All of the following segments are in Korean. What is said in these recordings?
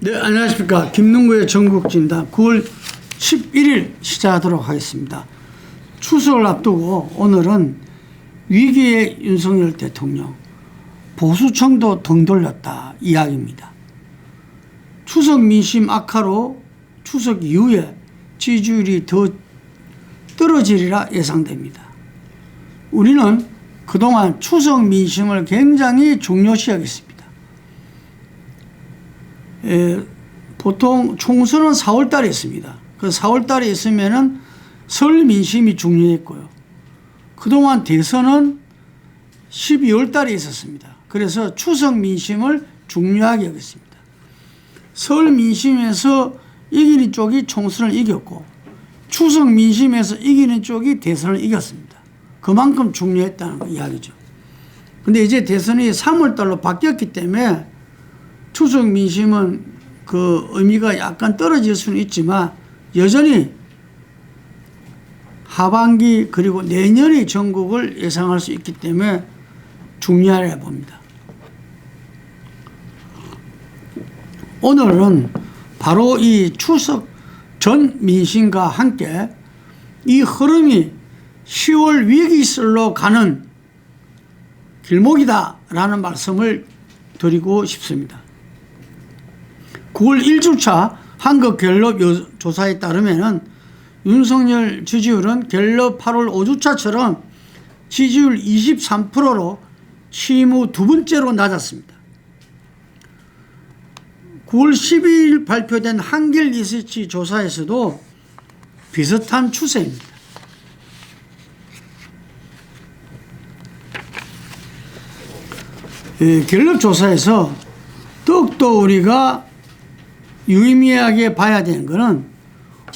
네, 안녕하십니까. 김능구의 전국진단 9월 11일 시작하도록 하겠습니다. 추석을 앞두고 오늘은 위기의 윤석열 대통령, 보수층도 등 돌렸다 이야기입니다. 추석 민심 악화로 추석 이후에 지지율이 더 떨어지리라 예상됩니다. 우리는 그동안 추석 민심을 굉장히 중요시 여겼습니다. 보통 총선은 4월 달에 있습니다. 그 4월 달에 있으면은 설 민심이 중요했고요. 그동안 대선은 12월 달에 있었습니다. 그래서 추석 민심을 중요하게 여겼습니다. 설 민심에서 이기는 쪽이 총선을 이겼고 추석 민심에서 이기는 쪽이 대선을 이겼습니다. 그만큼 중요했다는 이야기죠. 근데 이제 대선이 3월 달로 바뀌었기 때문에 추석 민심은 그 의미가 약간 떨어질 수는 있지만 여전히 하반기 그리고 내년의 전국을 예상할 수 있기 때문에 중요하다고 봅니다. 오늘은 바로 이 추석 전 민심과 함께 이 흐름이 10월 위기설로 가는 길목이다라는 말씀을 드리고 싶습니다. 9월 1주차 한국갤럽 조사에 따르면 윤석열 지지율은 갤럽 8월 5주차처럼 지지율 23%로 취임 후 두 번째로 낮았습니다. 9월 12일 발표된 한길 리서치 조사에서도 비슷한 추세입니다. 갤럽 조사에서 더욱더 우리가 유의미하게 봐야 되는 것은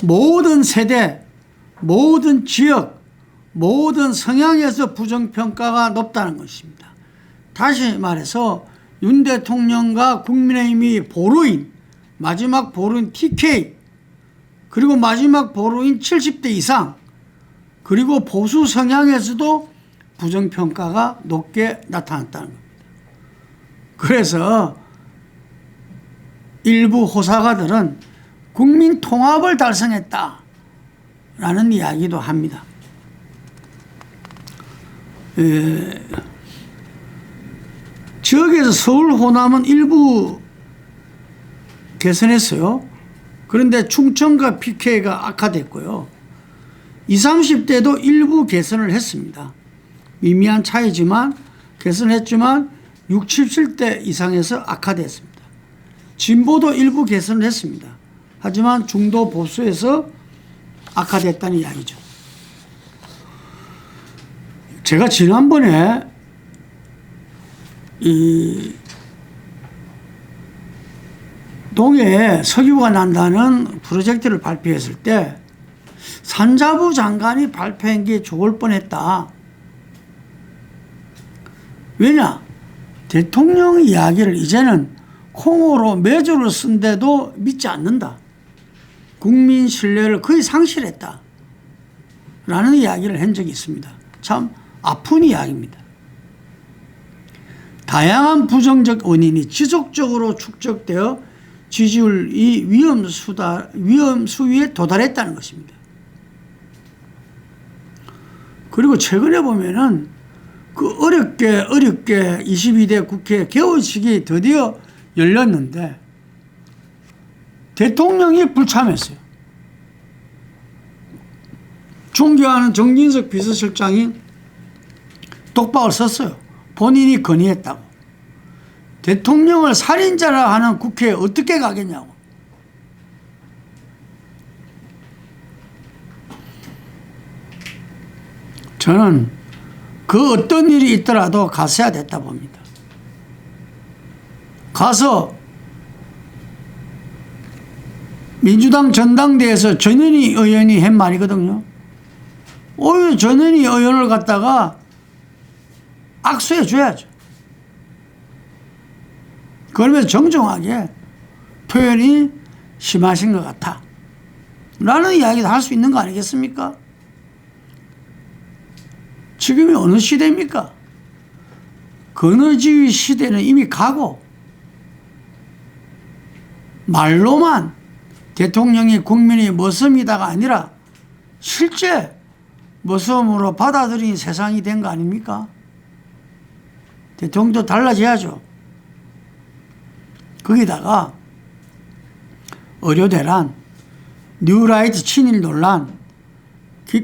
모든 세대, 모든 지역, 모든 성향에서 부정평가가 높다는 것입니다. 다시 말해서 윤 대통령과 국민의힘이 보루인, 마지막 보루인 TK, 그리고 마지막 보루인 70대 이상, 그리고 보수 성향에서도 부정평가가 높게 나타났다는 겁니다. 그래서 일부 호사가들은 국민 통합을 달성했다라는 이야기도 합니다. 지역에서 서울 호남은 일부 개선했어요. 그런데 충청과 PK가 악화됐고요. 20, 30대도 일부 개선을 했습니다. 미미한 차이지만 개선했지만 60, 70대 이상에서 악화됐습니다. 진보도 일부 개선을 했습니다. 하지만 중도 보수에서 악화됐다는 이야기죠. 제가 지난번에 이 동해에 석유가 난다는 프로젝트를 발표했을 때 산자부 장관이 발표한 게 좋을 뻔했다. 왜냐? 대통령 이야기를 이제는 콩으로 매주를 쓴데도 믿지 않는다. 국민 신뢰를 거의 상실했다. 라는 이야기를 한 적이 있습니다. 참 아픈 이야기입니다. 다양한 부정적 원인이 지속적으로 축적되어 지지율이 위험 수위에 도달했다는 것입니다. 그리고 최근에 보면은 그 어렵게 22대 국회 개원식이 드디어 열렸는데 대통령이 불참했어요. 존경하는 정진석 비서실장이 독박을 썼어요. 본인이 건의했다고. 대통령을 살인자라 하는 국회에 어떻게 가겠냐고. 저는 그 어떤 일이 있더라도 갔어야 됐다 봅니다. 가서 민주당 전당대회에서 전현희 의원이 한 말이거든요. 오히려 전현희 의원을 갖다가 악수해 줘야죠. 그러면서 정정하게 표현이 심하신 것 같아 라는 이야기도 할 수 있는 거 아니겠습니까? 지금이 어느 시대입니까? 건어지의 시대는 이미 가고 말로만 대통령이 국민의 모섬이다가 아니라 실제 모섬으로 받아들인 세상이 된 거 아닙니까? 대통령도 달라져야죠. 거기다가 의료 대란, 뉴라이트 친일 논란,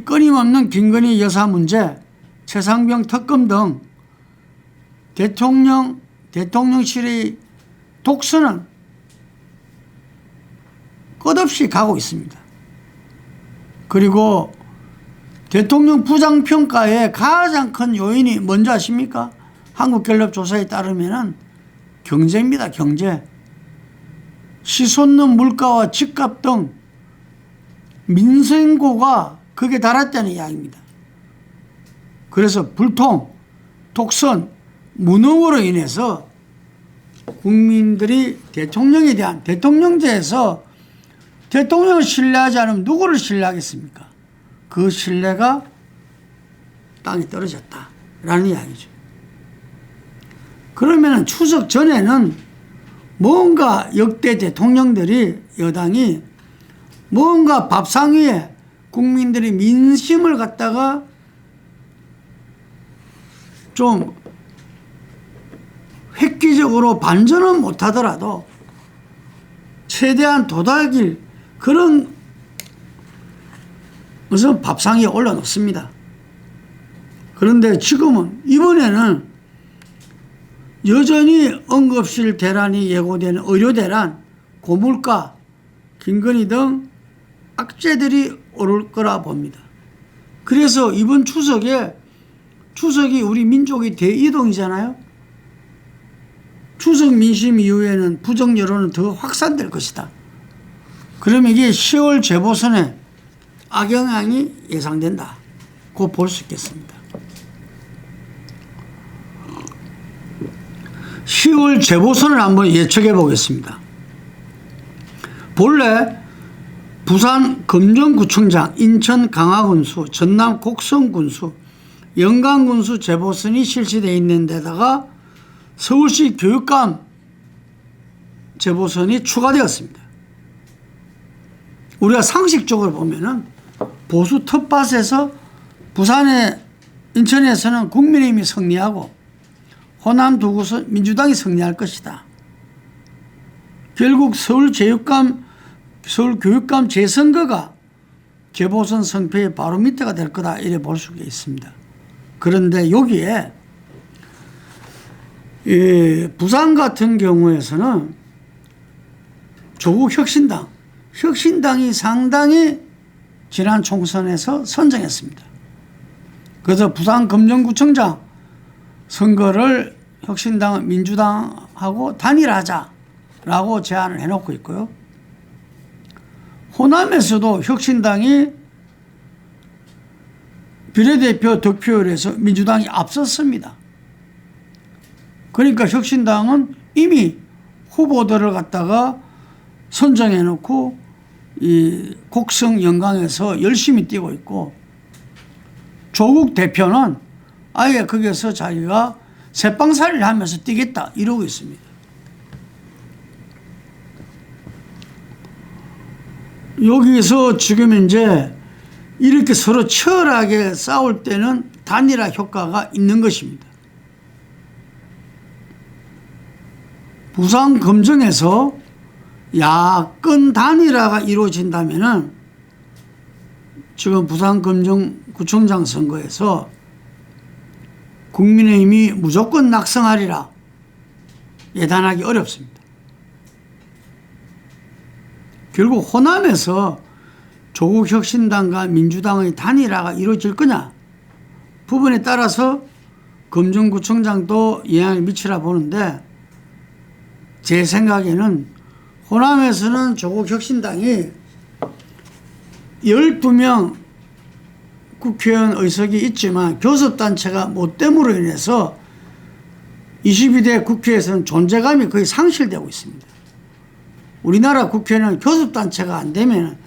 끊임없는 김건희 여사 문제, 최상병 특검 등 대통령실의 독선은 끝없이 가고 있습니다. 그리고 대통령 부장평가의 가장 큰 요인이 뭔지 아십니까? 한국갤럽 조사에 따르면 경제입니다. 경제. 치솟는 물가와 집값 등 민생고가 극에 달했다는 이야기입니다. 그래서 불통, 독선, 무능으로 인해서 국민들이 대통령에 대한 대통령제에서 대통령을 신뢰하지 않으면 누구를 신뢰하겠습니까? 그 신뢰가 땅에 떨어졌다라는 이야기죠. 그러면 추석 전에는 뭔가 역대 대통령들이 여당이 뭔가 밥상 위에 국민들의 민심을 갖다가 좀 획기적으로 반전은 못하더라도 최대한 도닥일 그런 무슨 밥상 위에 올려놓습니다. 그런데 지금은 이번에는 여전히 응급실 대란이 예고되는 의료 대란, 고물가, 김건희 등 악재들이 오를 거라 봅니다. 그래서 이번 추석이 우리 민족의 대이동이잖아요. 추석 민심 이후에는 부정 여론은 더 확산될 것이다. 그러면 이게 10월 재보선에 악영향이 예상된다. 고 볼 수 있겠습니다. 10월 재보선을 한번 예측해 보겠습니다. 본래 부산 금정구청장, 인천 강화군수, 전남 곡성군수, 영광군수 재보선이 실시되어 있는 데다가 서울시 교육감 재보선이 추가되었습니다. 우리가 상식적으로 보면은 보수 텃밭에서 부산에 인천에서는 국민의힘이 승리하고 호남 두 곳은 민주당이 승리할 것이다. 결국 서울교육감 재선거가 재보선 성패의 바로 밑에가 될 거다 이래 볼 수가 있습니다. 그런데 여기에 부산 같은 경우에서는 조국 혁신당이 상당히 지난 총선에서 선정했습니다. 그래서 부산 금정구청장 선거를 혁신당, 민주당하고 단일하자라고 제안을 해놓고 있고요. 호남에서도 혁신당이 비례대표 득표율에서 민주당이 앞섰습니다. 그러니까 혁신당은 이미 후보들을 갖다가 선정해놓고 이 곡성 영광에서 열심히 뛰고 있고, 조국 대표는 아예 거기서 자기가 새빵살이를 하면서 뛰겠다 이러고 있습니다. 여기서 지금 이제 이렇게 서로 치열하게 싸울 때는 단일화 효과가 있는 것입니다. 부산 금정에서 야권 단일화가 이루어진다면은 지금 부산 금정구청장 선거에서 국민의힘이 무조건 낙승하리라 예단하기 어렵습니다. 결국 호남에서 조국 혁신당과 민주당의 단일화가 이루어질 거냐 부분에 따라서 금정구청장도 영향을 미치라 보는데, 제 생각에는 호남에서는 조국 혁신당이 12명 국회의원 의석이 있지만 교섭단체가 못됨으로 인해서 22대 국회에서는 존재감이 거의 상실되고 있습니다. 우리나라 국회는 교섭단체가 안 되면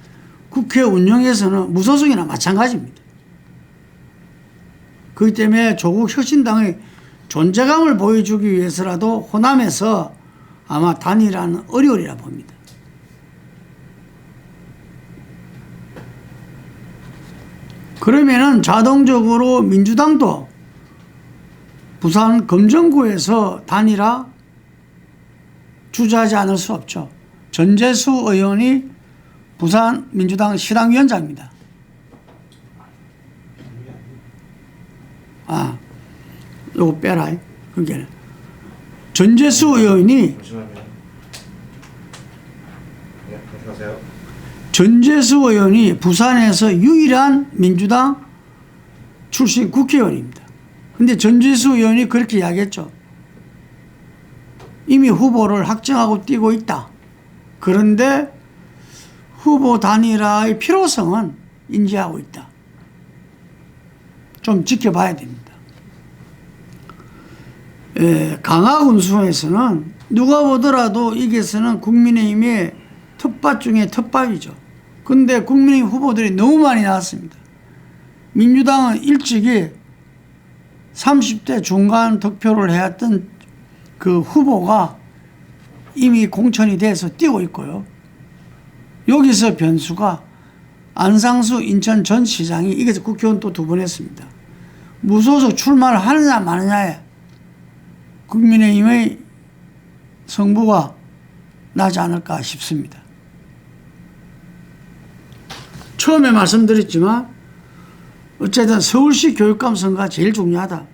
국회 운영에서는 무소속이나 마찬가지입니다. 그렇기 때문에 조국 혁신당의 존재감을 보여주기 위해서라도 호남에서 아마 단일화는 어려우리라 봅니다. 그러면은 자동적으로 민주당도 부산 금정구에서 단일화 주저하지 않을 수 없죠. 전재수 의원이 부산 민주당 시당위원장입니다. 아, 요거 빼라. 그게 전재수 의원이 전재수 의원이 부산에서 유일한 민주당 출신 국회의원입니다. 근데 전재수 의원이 그렇게 이야기했죠. 이미 후보를 확정하고 뛰고 있다. 그런데 후보 단일화의 필요성은 인지하고 있다. 좀 지켜봐야 됩니다. 강화군수에서는 누가 보더라도 이게서는 국민의힘의 텃밭 중에 텃밭이죠. 근데 국민의힘 후보들이 너무 많이 나왔습니다. 민주당은 일찍이 30대 중간 득표를 해왔던 그 후보가 이미 공천이 돼서 뛰고 있고요. 여기서 변수가 안상수 인천 전 시장이 이게 국회의원 또 2번 했습니다. 무소속 출마를 하느냐 마느냐에 국민의힘의 승부가 나지 않을까 싶습니다. 처음에 말씀드렸지만 어쨌든 서울시 교육감 선거가 제일 중요하다.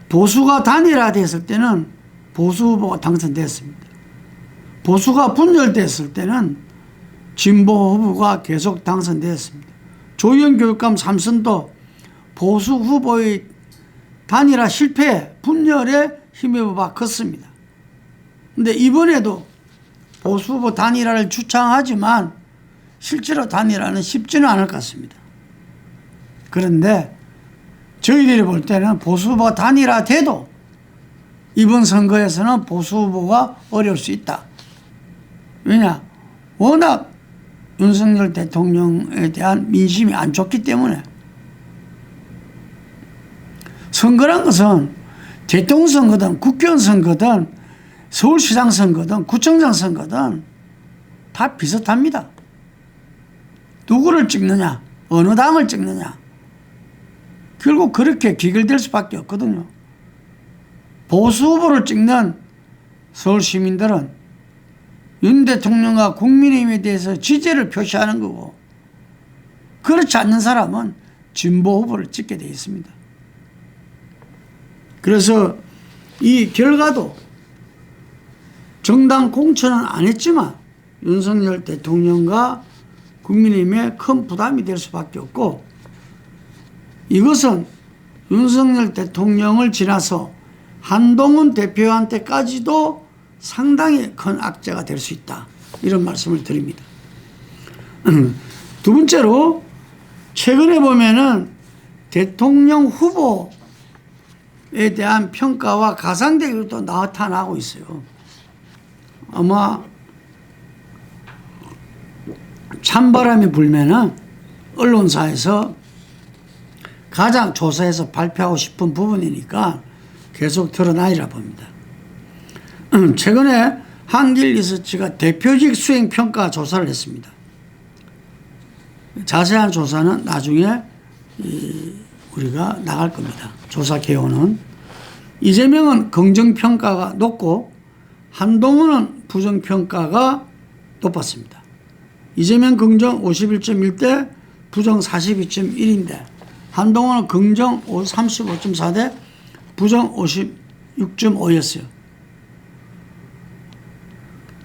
보수가 단일화됐을 때는 보수 후보가 당선됐습니다. 보수가 분열됐을 때는 진보 후보가 계속 당선되었습니다. 조희연 교육감 3선도 보수 후보의 단일화 실패, 분열에 힘입어 봐 컸습니다. 근데 이번에도 보수 후보 단일화를 주창하지만 실제로 단일화는 쉽지는 않을 것 같습니다. 그런데 저희들이 볼 때는 보수 후보가 단일화돼도 이번 선거에서는 보수 후보가 어려울 수 있다. 왜냐? 워낙 윤석열 대통령에 대한 민심이 안 좋기 때문에. 선거란 것은 대통령 선거든 국회의원 선거든 서울시장 선거든 구청장 선거든 다 비슷합니다. 누구를 찍느냐, 어느 당을 찍느냐, 결국 그렇게 귀결될 수밖에 없거든요. 보수 후보를 찍는 서울 시민들은 윤 대통령과 국민의힘에 대해서 지지를 표시하는 거고, 그렇지 않는 사람은 진보 후보를 찍게 되어 있습니다. 그래서 이 결과도 정당 공천은 안 했지만 윤석열 대통령과 국민의힘에 큰 부담이 될 수밖에 없고, 이것은 윤석열 대통령을 지나서 한동훈 대표한테까지도 상당히 큰 악재가 될 수 있다. 이런 말씀을 드립니다. 두 번째로 최근에 보면은 대통령 후보에 대한 평가와 가상대결도 또 나타나고 있어요. 아마 찬바람이 불면은 언론사에서 가장 조사해서 발표하고 싶은 부분이니까 계속 드러나리라 봅니다. 최근에 한길리서치가 대표직 수행평가 조사를 했습니다. 자세한 조사는 나중에 우리가 나갈 겁니다. 조사 개요는. 이재명은 긍정평가가 높고 한동훈은 부정평가가 높았습니다. 이재명 긍정 51.1대 부정 42.1인데 한동훈은 긍정 35.4대 부정 56.5였어요.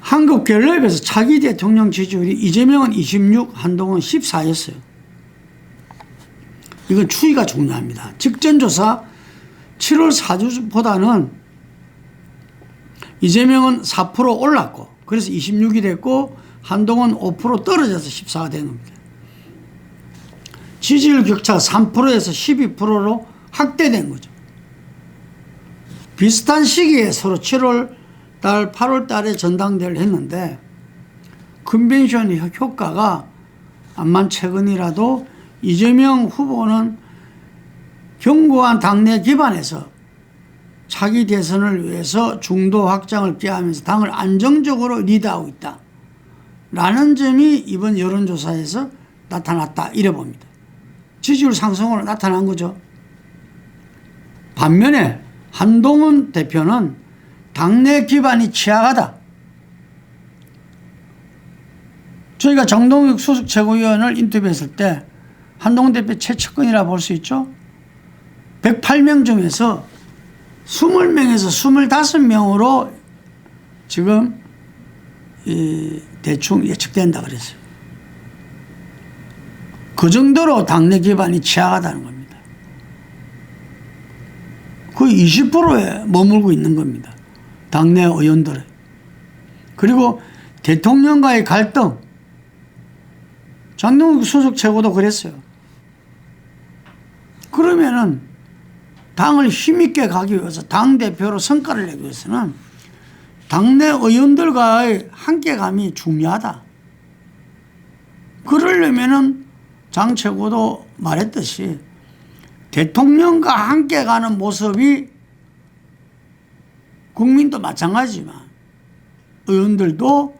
한국갤럽에서 차기 대통령 지지율이 이재명은 26, 한동훈은 14였어요. 이건 추이가 중요합니다. 직전조사 7월 4주보다는 이재명은 4% 올랐고, 그래서 26이 됐고, 한동훈은 5% 떨어져서 14가 된 겁니다. 지지율 격차가 3%에서 12%로 확대된 거죠. 비슷한 시기에 서로 7월 달, 8월 달에 전당대회를 했는데 컨벤션 효과가 암만 최근이라도 이재명 후보는 견고한 당내 기반에서 차기 대선을 위해서 중도 확장을 기하면서 당을 안정적으로 리드하고 있다. 라는 점이 이번 여론조사에서 나타났다 이래 봅니다. 지지율 상승으로 나타난 거죠. 반면에 한동훈 대표는 당내 기반이 취약하다. 저희가 정동욱 수석 최고위원을 인터뷰했을 때 한동훈 대표 최측근이라 볼 수 있죠. 108명 중에서 20명에서 25명으로 지금 대충 예측된다 그랬어요. 그 정도로 당내 기반이 취약하다는 겁니다. 거의 20%에 머물고 있는 겁니다. 당내 의원들의. 그리고 대통령과의 갈등. 장동욱 수석 최고도 그랬어요. 그러면은 당을 힘있게 가기 위해서 당대표로 성과를 내기 위해서는 당내 의원들과의 함께감이 중요하다. 그러려면은 장 최고도 말했듯이 대통령과 함께 가는 모습이 국민도 마찬가지지만 의원들도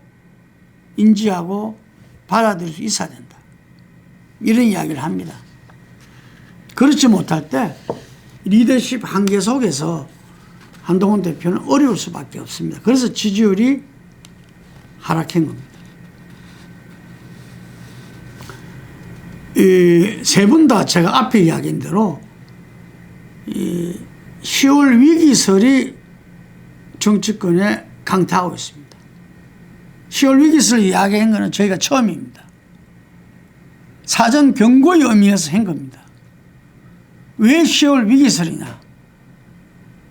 인지하고 받아들일 수 있어야 된다. 이런 이야기를 합니다. 그렇지 못할 때 리더십 한계 속에서 한동훈 대표는 어려울 수밖에 없습니다. 그래서 지지율이 하락한 겁니다. 세 분 다 제가 앞에 이야기한 대로 10월 위기설이 정치권에 강타하고 있습니다. 10월 위기설 이야기한 것은 저희가 처음입니다. 사전 경고의 의미에서 한 겁니다. 왜 10월 위기설이냐?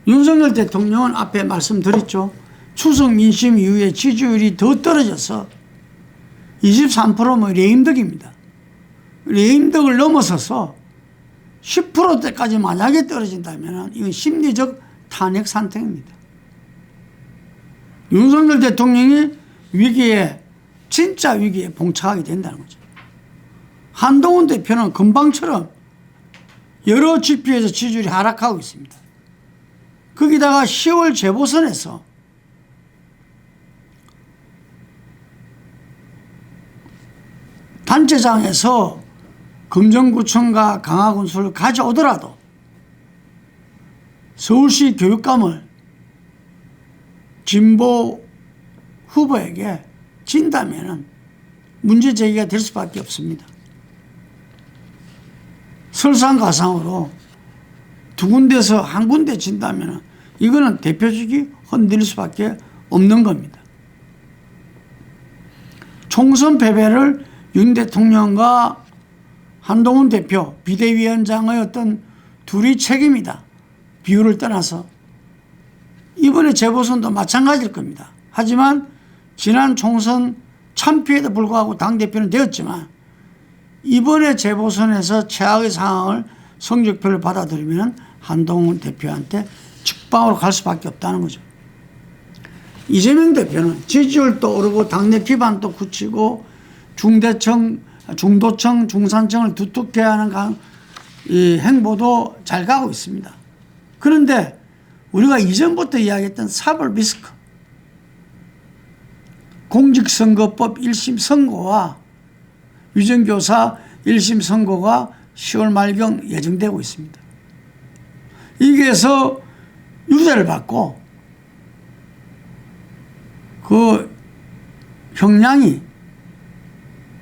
윤석열 대통령은 앞에 말씀드렸죠. 추석 민심 이후에 지지율이 더 떨어져서 23% 레임덕입니다. 레임덕을 넘어서서 10%대까지 만약에 떨어진다면 이건 심리적 탄핵 상태입니다. 윤석열 대통령이 위기에 진짜 위기에 봉착하게 된다는 거죠. 한동훈 대표는 금방처럼 여러 지표에서 지지율이 하락하고 있습니다. 거기다가 10월 재보선에서 단체장에서 금정구청과 강화군수를 가져오더라도 서울시 교육감을 진보 후보에게 진다면 문제 제기가 될 수밖에 없습니다. 설상가상으로 두 군데서 한 군데 진다면 이거는 대표직이 흔들릴 수밖에 없는 겁니다. 총선 패배를 윤 대통령과 한동훈 대표 비대위원장의 어떤 둘이 책임이다. 비율을 떠나서 이번에 재보선도 마찬가지일 겁니다. 하지만 지난 총선 참패에도 불구하고 당대표는 되었지만 이번에 재보선에서 최악의 상황을 성적표를 받아들이면 한동훈 대표한테 직방으로 갈 수밖에 없다는 거죠. 이재명 대표는 지지율도 오르고 당내 기반도 굳히고 중도청, 중산층을 두텁게 하는 이 행보도 잘 가고 있습니다. 그런데 우리가 이전부터 이야기했던 사법 리스크, 공직선거법 1심 선고와 위정교사 1심 선고가 10월 말경 예정되고 있습니다. 여기에서 유죄를 받고 그 형량이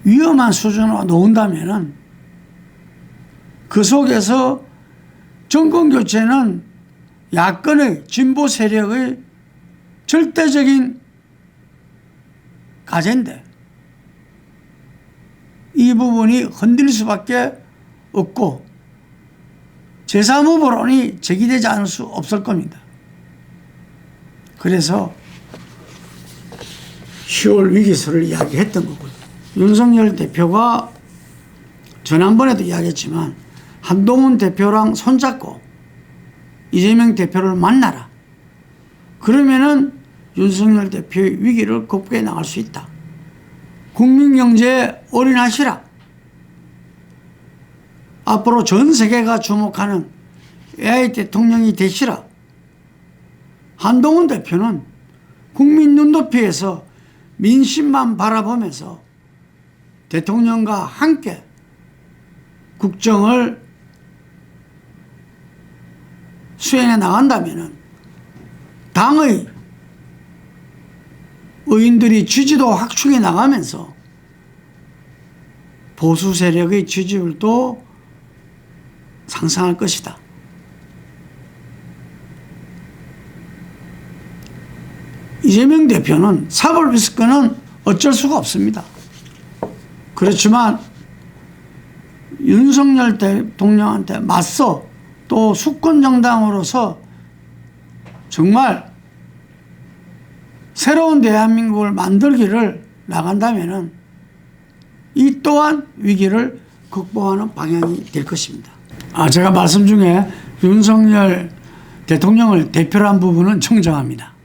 위험한 수준으로 놓은다면은 그 속에서 정권교체는 야권의 진보 세력의 절대적인 과제인데 이 부분이 흔들릴 수밖에 없고 제3후보론이 제기되지 않을 수 없을 겁니다. 그래서 10월 위기설을 이야기했던 거고요. 윤석열 대표가 지난번에도 이야기했지만 한동훈 대표랑 손잡고 이재명 대표를 만나라. 그러면은 윤석열 대표의 위기를 극복해 나갈 수 있다. 국민경제에 올인하시라. 앞으로 전 세계가 주목하는 AI 대통령이 되시라. 한동훈 대표는 국민 눈높이에서 민심만 바라보면서 대통령과 함께 국정을 수행해 나간다면은 당의 의원들이 지지도 확충해 나가면서 보수 세력의 지지율도 상승할 것이다. 이재명 대표는 사법 리스크는 어쩔 수가 없습니다. 그렇지만 윤석열 대통령한테 맞서 또 수권정당으로서 정말 새로운 대한민국을 만들기를 나간다면은 이 또한 위기를 극복하는 방향이 될 것입니다. 제가 말씀 중에 윤석열 대통령을 대표로 한 부분은 정정합니다.